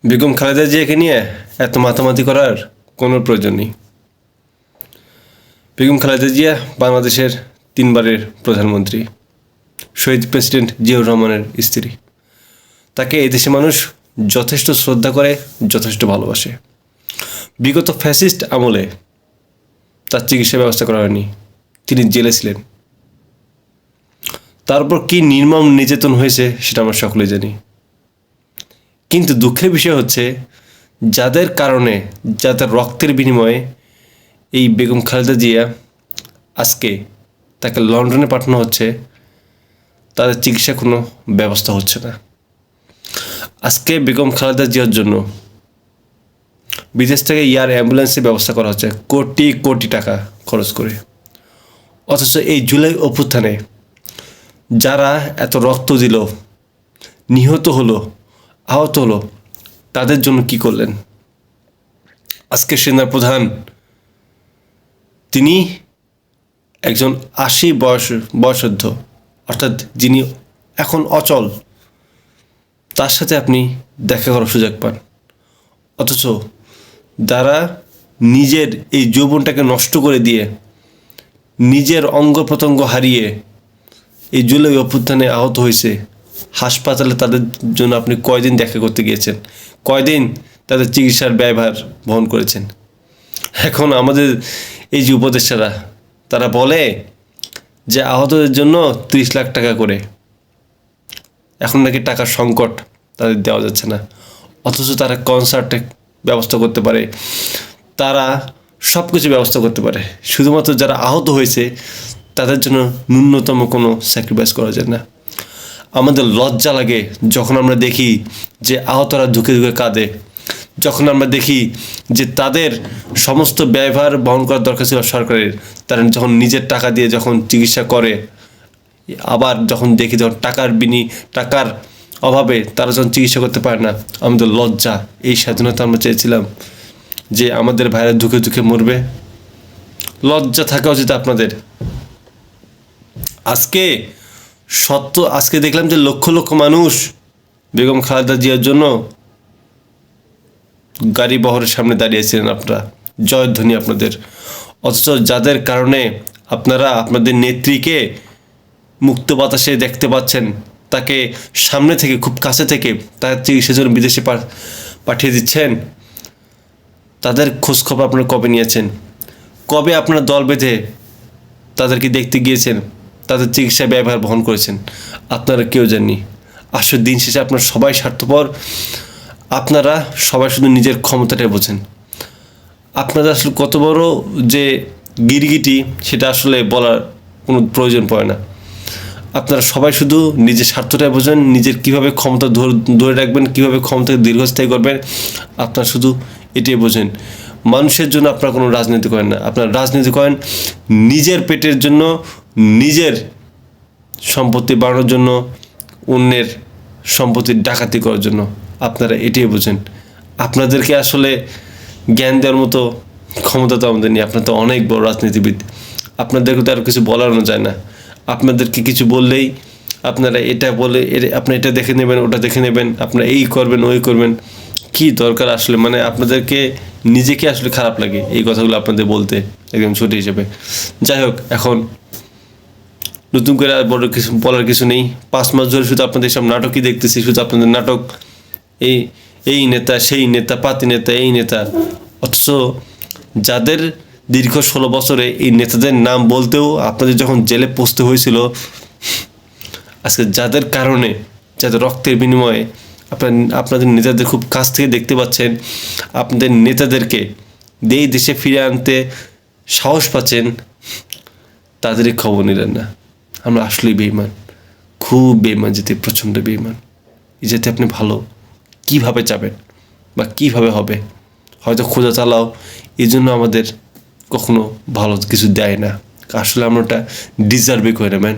বেগম খালেদা জিয়াকে নিয়ে এত মাতামাতি করার কোনো প্রয়োজন নেই। বেগম খালেদা জিয়া বাংলাদেশের 3বারের প্রধানমন্ত্রী, শহীদ প্রেসিডেন্ট জিয়াউর রহমানের স্ত্রী। তাকে এই দেশের মানুষ যথেষ্ট শ্রদ্ধা করে, যথেষ্ট ভালোবাসে। বিগত ফ্যাসিস্ট আমলে তার চিকিৎসা ব্যবস্থা করা হয়নি, তিনি জেলে ছিলেন। তারপর কি নির্মম নির্যাতন হয়েছে সেটা আমরা সকলেই জানি। কিন্তু দুঃখের বিষয় হচ্ছে, যাদের কারণে, যাদের রক্তের বিনিময়ে এই বেগম খালেদা জিয়া আজকে তাকে লন্ডনে পাঠানো হচ্ছে, তাদের চিকিৎসা কোনো ব্যবস্থা হচ্ছে না। আজকে বেগম খালেদা জিয়ার জন্য বিদেশ থেকে এয়ার অ্যাম্বুলেন্সের ব্যবস্থা করা হচ্ছে কোটি কোটি টাকা খরচ করে। অথচ এই জুলাই অভ্যুত্থানে যারা এত রক্ত দিল, নিহত হলো, আহত হলো, তাদের জন্য কি করলেন? আজকে সেনাপ্রধান তিনি একজন 80 বয়সোর্ধ্ব, অর্থাৎ যিনি এখন অচল, তার সাথে আপনি দেখা করার সুযোগ পান। অথচ যারা নিজের এই যৌবনটাকে নষ্ট করে দিয়ে, নিজের অঙ্গ প্রত্যঙ্গ হারিয়ে এই জুলাই অভ্যুত্থানে আহত হয়েছে, হাসপাতালে তাদের জন্য আপনি কয়দিন দেখা করতে গিয়েছেন? কয়দিন তাদের চিকিৎসার ব্যয়ভার বহন করেছেন? এখন আমাদের এই যে উপদেষ্টারা, তারা বলে যে আহতদের জন্য 30 লাখ টাকা করে। এখন নাকি টাকার সংকট, তাদের দেওয়া যাচ্ছে না। অথচ তারা কনসার্টে ব্যবস্থা করতে পারে, তারা সব কিছু ব্যবস্থা করতে পারে। শুধুমাত্র যারা আহত হয়েছে তাদের জন্য ন্যূনতম কোনো স্যাক্রিফাইস করা যায় না। আমাদের লজ্জা লাগে যখন আমরা দেখি যে আহতরা ধুকে ধুকে কাঁদে, যখন আমরা দেখি যে তাদের সমস্ত ব্যয়ভার বহন করার দরকার ছিল সরকারের, তারা যখন নিজের টাকা দিয়ে যখন চিকিৎসা করে, আবার যখন দেখি যখন টাকার অভাবে তারা যখন চিকিৎসা করতে পারে না, আমাদের লজ্জা। এই স্বাধীনতা আমরা চেয়েছিলাম যে আমাদের ভাইরা ধুকে ধুকে মরবে? লজ্জা থাকা উচিত আপনাদের। আজকে দেখলাম যে লক্ষ লক্ষ মানুষ বেগম খালেদা জিয়ার জন্য গাড়ি বহরের সামনে দাঁড়িয়েছিলেন, আপনারা জয়ধ্বনি আপনাদের। অথচ যাদের কারণে আপনারা আপনাদের নেত্রীকে মুক্ত বাতাসে দেখতে পাচ্ছেন, তাকে সামনে থেকে, খুব কাছে থেকে তার চিকিৎসার জন্য বিদেশে পাঠিয়ে দিচ্ছেন, তাদের খোঁজখবর আপনারা কবে নিয়েছেন? কবে আপনারা দল বেঁধে তাদেরকে দেখতে গিয়েছেন, তাদের চিকিৎসা ব্যয়ভার বহন করেছেন? আপনারা কেউ জাননি। আসলে দিন শেষে আপনারা সবাই স্বার্থপর। আপনারা সবাই শুধু নিজের ক্ষমতাটাই বোঝেন। আপনাদের আসলে কত বড় যে গিরগিটি, সেটা আসলে বলার কোনো প্রয়োজন পড়ে না। আপনারা সবাই শুধু নিজের স্বার্থটাই বোঝেন, নিজের কীভাবে ক্ষমতা ধরে রাখবেন, কীভাবে ক্ষমতাকে দীর্ঘস্থায়ী করবেন, আপনারা শুধু এটাই বোঝেন। মানুষের জন্য আপনারা কোনো রাজনীতি করেন না, আপনারা রাজনীতি করেন নিজের পেটের জন্য, নিজের সম্পত্তি বাড়ানোর জন্য, অন্যের সম্পত্তির ডাকাতি করার জন্য। আপনারা এটাই বোঝেন। আপনাদেরকে আসলে জ্ঞান দেওয়ার মতো ক্ষমতা তো আমাদের নেই। আপনারা তো অনেক বড় রাজনীতিবিদ, আপনাদেরকে তো আর কিছু বলানো যায় না। আপনাদেরকে কিছু বললেই আপনারা এটা বলে, আপনি এটা দেখে নেবেন, ওটা দেখে নেবেন, আপনারা এই করবেন, ওই করবেন। কি দরকার আসলে? মানে আপনাদেরকে নিজেকে আসলে খারাপ লাগে এই কথাগুলো আপনাদের বলতে, একদম ছোট হিসেবে। যাই হোক, এখন নতুন করে আর বড় কিছু বলার কিছু নেই। 5 মাস ধরে শুধু আপনাদের সব নাটকই দেখতেছি, শুধু আপনাদের নাটক। এই নেতা, সেই নেতা, পাতি নেতা, এই নেতা। অথচ যাদের দীর্ঘ 16 বছরে এই নেতাদের নাম বলতেও আপনাদের যখন জেলে পৌঁছতে হয়েছিল, আজকে যাদের কারণে, যাদের রক্তের বিনিময়ে আপনাদের নেতাদের খুব কাছ থেকে দেখতে পাচ্ছেন, আপনাদের নেতাদেরকে এই দেশে ফিরে আনতে সাহস পাচ্ছেন, তাদেরই খবর নিলেন না। আমরা আসলেই বেঈমান, খুব বেঈমান, যেতে প্রচণ্ড বেঈমান। এই যাতে আপনি ভালো কীভাবে যাবেন বা কীভাবে হবে? হয়তো খোঁজা চালাও, এই জন্য আমাদের কখনো ভালো কিছু দেয় না। আসলে আমরা ওটা ডিজার্ভই করে না, ম্যান।